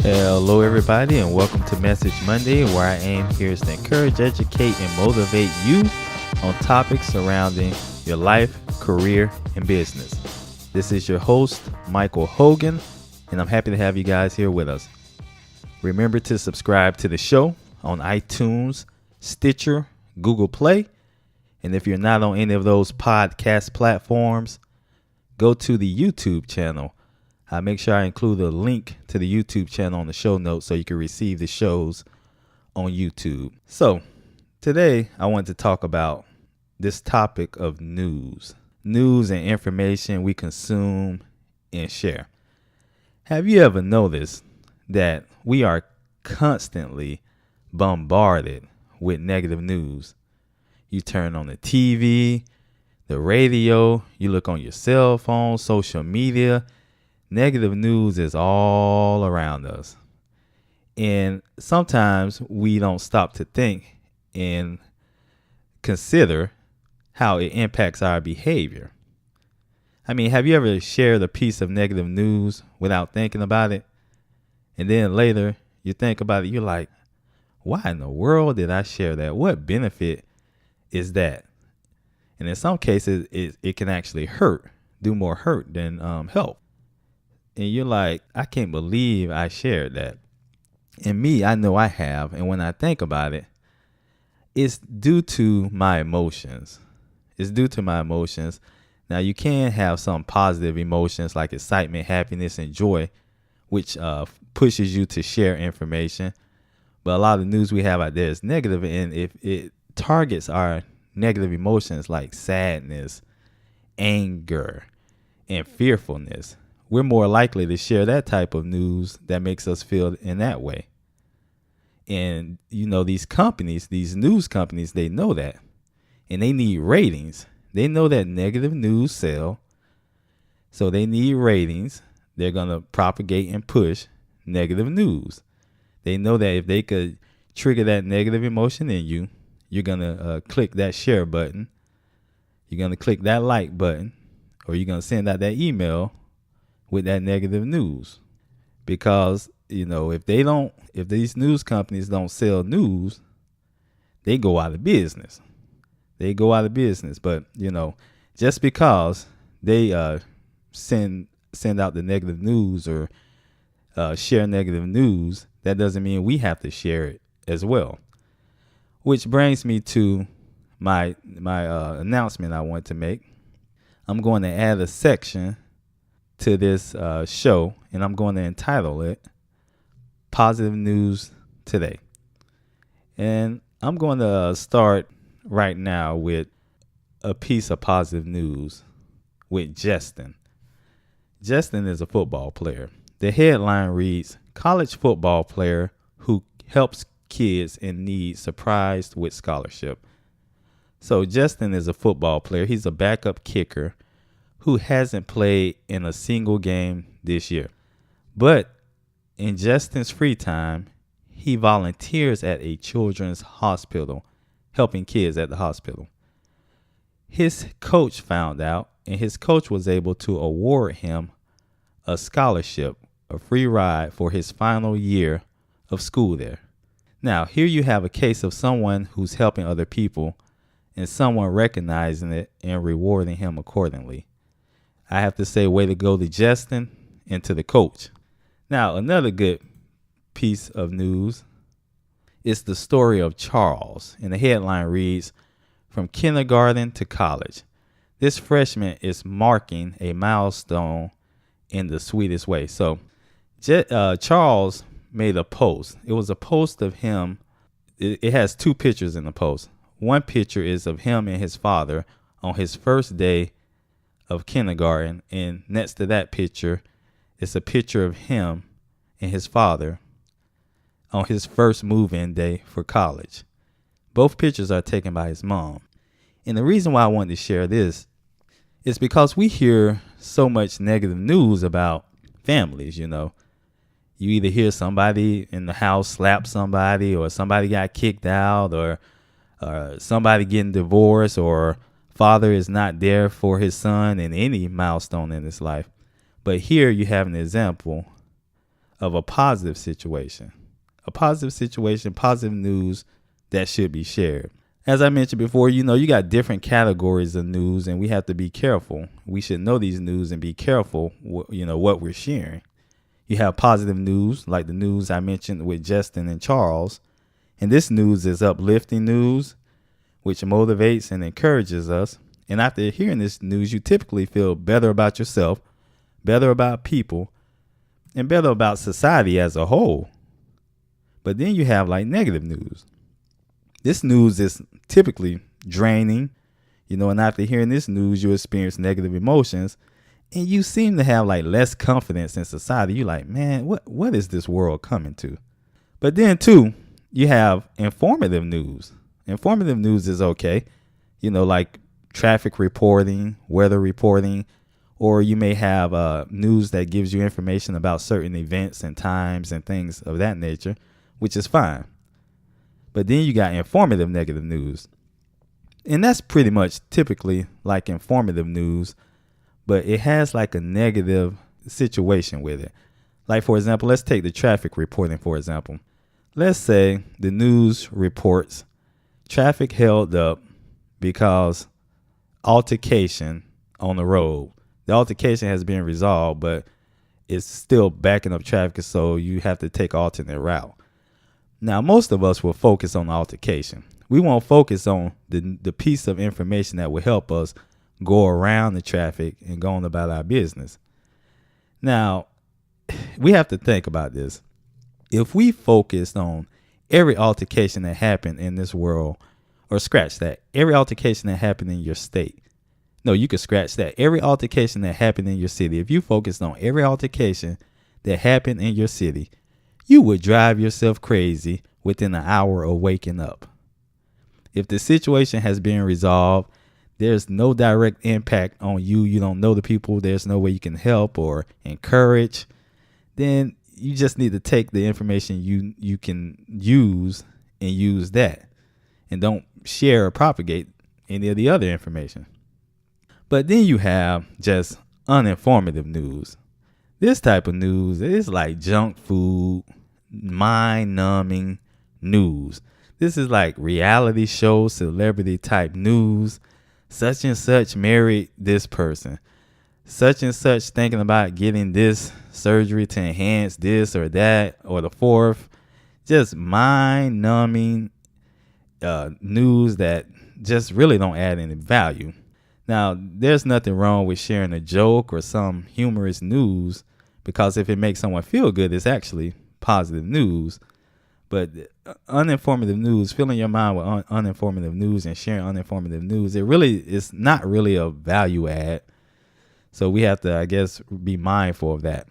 Hello, everybody, and welcome to Message Monday, where I aim here is to encourage, educate, and motivate you on topics surrounding your life, career, and business. This is your host, Michael Hogan, and I'm happy to have you guys here with us. Remember to subscribe to the show on iTunes, Stitcher, Google Play, and if you're not on any of those podcast platforms, go to the YouTube channel. I make sure I include a link to the YouTube channel on the show notes so you can receive the shows on YouTube. So today I want to talk about this topic of news and information we consume and share. Have you ever noticed that we are constantly bombarded with negative news? You turn on the TV, the radio, you look on your cell phone, social media. Negative news is all around us. And sometimes we don't stop to think and consider how it impacts our behavior. I mean, have you ever shared a piece of negative news without thinking about it? And then later you think about it, you're like, why in the world did I share that? What benefit is that? And in some cases, it can actually do more hurt than help. And you're like, I can't believe I shared that. And me, I know I have. And when I think about it, it's due to my emotions. Now, you can have some positive emotions like excitement, happiness, and joy, which pushes you to share information. But a lot of the news we have out there is negative. And if it targets our negative emotions like sadness, anger, and fearfulness, we're more likely to share that type of news that makes us feel in that way. And, these news companies, they know that. And they need ratings. They know that negative news sell. So they need ratings. They're going to propagate and push negative news. They know that if they could trigger that negative emotion in you, you're going to click that share button. You're going to click that like button. Or you're going to send out that email with that negative news. Because, if these news companies don't sell news, they go out of business. But, just because they send out the negative news or share negative news, that doesn't mean we have to share it as well. Which brings me to my announcement I want to make. I'm going to add a section to this show, and I'm going to entitle it Positive News Today. And I'm going to start right now with a piece of positive news with Justin. Justin is a football player. The headline reads, college football player who helps kids in need surprised with scholarship. So Justin is a football player. He's a backup kicker who hasn't played in a single game this year. But in Justin's free time, he volunteers at a children's hospital, helping kids at the hospital. His coach found out, and his coach was able to award him a scholarship, a free ride for his final year of school there. Now, here you have a case of someone who's helping other people and someone recognizing it and rewarding him accordingly. I have to say, way to go to Justin and to the coach. Now, another good piece of news is the story of Charles. And the headline reads, from kindergarten to college. This freshman is marking a milestone in the sweetest way. So Charles made a post. It was a post of him. It has two pictures in the post. One picture is of him and his father on his first day of kindergarten, and next to that picture is a picture of him and his father on his first move-in day for college. Both pictures are taken by his mom. And the reason why I wanted to share this is because we hear so much negative news about families. You either hear somebody in the house slap somebody, or somebody got kicked out, or somebody getting divorced, or father is not there for his son in any milestone in his life. But here you have an example of a positive situation. A positive situation, positive news that should be shared. As I mentioned before, you got different categories of news, and we have to be careful. We should know these news and be careful, what we're sharing. You have positive news, like the news I mentioned with Justin and Charles. And this news is uplifting news, which motivates and encourages us. And after hearing this news, you typically feel better about yourself, better about people, and better about society as a whole. But then you have like negative news. This news is typically draining, and after hearing this news, you experience negative emotions, and you seem to have like less confidence in society. You're like, man, what is this world coming to? But then too, you have informative news. Informative news is okay, like traffic reporting, weather reporting, or you may have news that gives you information about certain events and times and things of that nature, which is fine. But then you got informative negative news. And that's pretty much typically like informative news, but it has like a negative situation with it. Like, for example, let's take the traffic reporting, for example. Let's say the news reports traffic held up because altercation on the road. The altercation has been resolved, but it's still backing up traffic, so you have to take an alternate route. Now, most of us will focus on the altercation. We won't focus on the piece of information that will help us go around the traffic and go on about our business. Now, we have to think about this. If we focused on every altercation that happened in this world, or scratch that, every altercation that happened in your state. No, you could scratch that. Every altercation that happened in your city. If you focused on every altercation that happened in your city, you would drive yourself crazy within an hour of waking up. If the situation has been resolved, there's no direct impact on you. You don't know the people. There's no way you can help or encourage. Then you just need to take the information you can use and use that. And don't share or propagate any of the other information. But then you have just uninformative news. This type of news is like junk food, mind-numbing news. This is like reality show, celebrity type news. Such and such married this person. Such and such thinking about getting this surgery to enhance this or that or the fourth. Just mind-numbing news that just really don't add any value. Now, there's nothing wrong with sharing a joke or some humorous news, because if it makes someone feel good, it's actually positive news. But uninformative news, filling your mind with uninformative news and sharing uninformative news, it's not really a value add. So we have to, I guess, be mindful of that.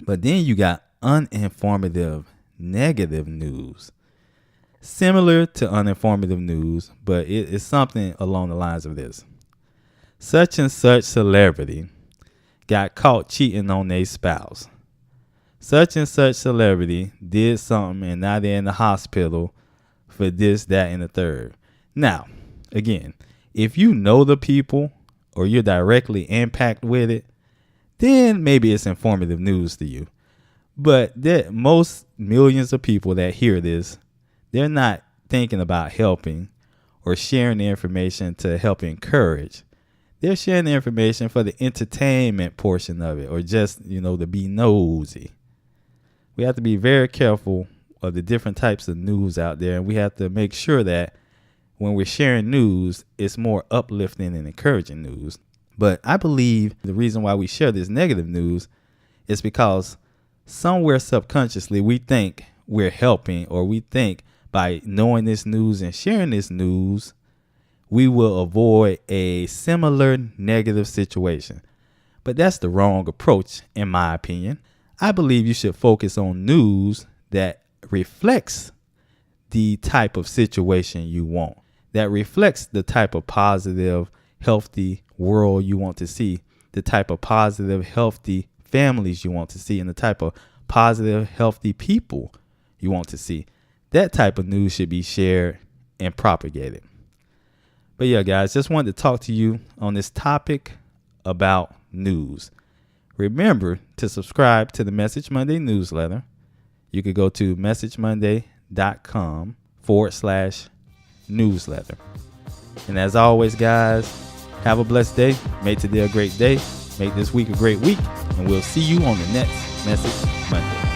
But then you got uninformative negative news. Similar to uninformative news, but it's something along the lines of this. Such and such celebrity got caught cheating on their spouse. Such and such celebrity did something and now they're in the hospital for this, that, and the third. Now, again, if you know the people or you're directly impacted with it, then maybe it's informative news to you. But most millions of people that hear this, they're not thinking about helping or sharing the information to help encourage. They're sharing the information for the entertainment portion of it, or just, to be nosy. We have to be very careful of the different types of news out there, and we have to make sure that when we're sharing news, it's more uplifting and encouraging news. But I believe the reason why we share this negative news is because somewhere subconsciously we think we're helping, or we think by knowing this news and sharing this news, we will avoid a similar negative situation. But that's the wrong approach, in my opinion. I believe you should focus on news that reflects the type of situation you want, that reflects the type of positive, healthy world you want to see, the type of positive, healthy families you want to see, and the type of positive, healthy people you want to see. That type of news should be shared and propagated. But yeah, guys, just wanted to talk to you on this topic about news. Remember to subscribe to the Message Monday newsletter. You could go to messagemonday.com/newsletter. And as always, guys, have a blessed day. Make today a great day. Make this week a great week. And we'll see you on the next Message Monday.